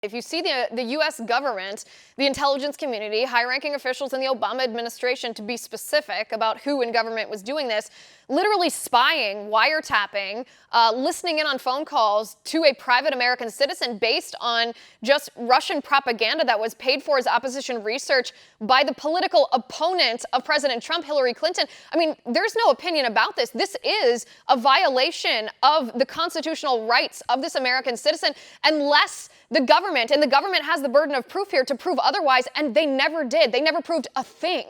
If you see the U.S. government, the intelligence community, high-ranking officials in the Obama administration, to be specific about who in government was doing this, literally spying, wiretapping, listening in on phone calls to a private American citizen based on just Russian propaganda that was paid for as opposition research by the political opponent of President Trump, Hillary Clinton. I mean, there's no opinion about this. This is a violation of the constitutional rights of this American citizen, unless the government has the burden of proof here to prove otherwise, and they never did. They never proved a thing.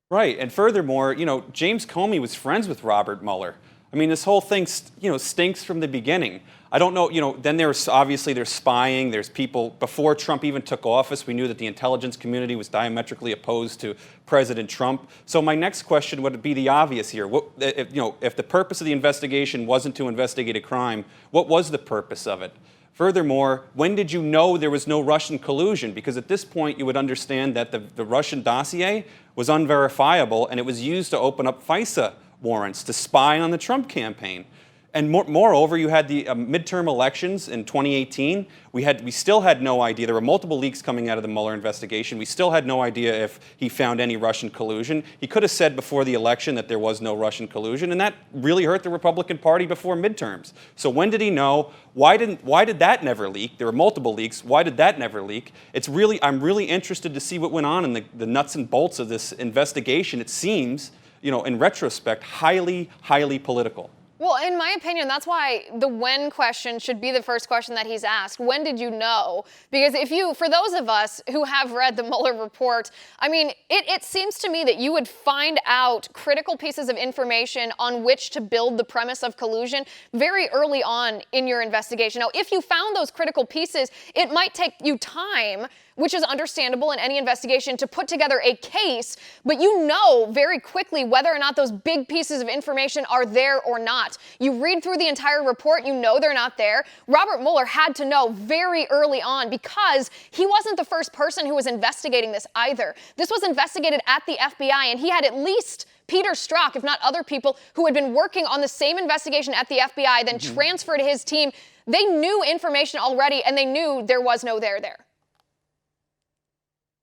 Right, and furthermore, James Comey was friends with Robert Mueller. I mean, this whole thing, stinks from the beginning. I don't know, then there's spying, there's people, before Trump even took office, we knew that the intelligence community was diametrically opposed to President Trump. So my next question would be the obvious here. If the purpose of the investigation wasn't to investigate a crime, what was the purpose of it? Furthermore, when did you know there was no Russian collusion? Because at this point, you would understand that the Russian dossier was unverifiable, and it was used to open up FISA warrants to spy on the Trump campaign. And moreover, you had the midterm elections in 2018. We still had no idea. There were multiple leaks coming out of the Mueller investigation. We still had no idea if he found any Russian collusion. He could have said before the election that there was no Russian collusion, and that really hurt the Republican Party before midterms. So when did he know? Why did that never leak? There were multiple leaks. Why did that never leak? I'm really interested to see what went on in the nuts and bolts of this investigation. It seems, in retrospect, highly, highly political. Well, in my opinion, that's why the when question should be the first question that he's asked. When did you know? Because for those of us who have read the Mueller report, I mean, it seems to me that you would find out critical pieces of information on which to build the premise of collusion very early on in your investigation. Now, if you found those critical pieces, it might take you time, which is understandable in any investigation, to put together a case, but you know very quickly whether or not those big pieces of information are there or not. You read through the entire report, you know they're not there. Robert Mueller had to know very early on, because he wasn't the first person who was investigating this either. This was investigated at the FBI, and he had at least Peter Strzok, if not other people, who had been working on the same investigation at the FBI, then transferred to his team. They knew information already, and they knew there was no there.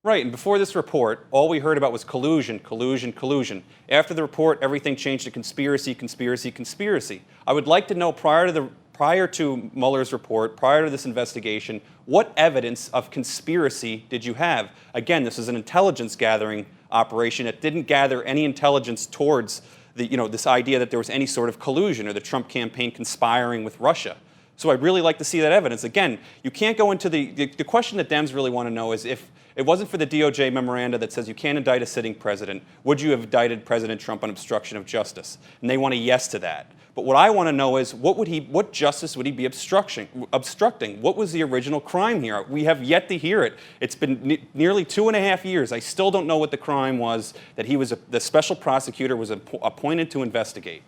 Right, and before this report, all we heard about was collusion, collusion, collusion. After the report, everything changed to conspiracy, conspiracy, conspiracy. I would like to know, prior to Mueller's report, prior to this investigation, what evidence of conspiracy did you have? Again, this is an intelligence gathering operation. It didn't gather any intelligence towards this idea that there was any sort of collusion or the Trump campaign conspiring with Russia. So I'd really like to see that evidence. Again, you can't go into the question that Dems really want to know is, if it wasn't for the DOJ memoranda that says you can't indict a sitting president, would you have indicted President Trump on obstruction of justice? And they want a yes to that. But what I want to know is, what justice would he be obstructing? What was the original crime here? We have yet to hear it. It's been nearly 2.5 years. I still don't know what the crime was that the special prosecutor was appointed to investigate.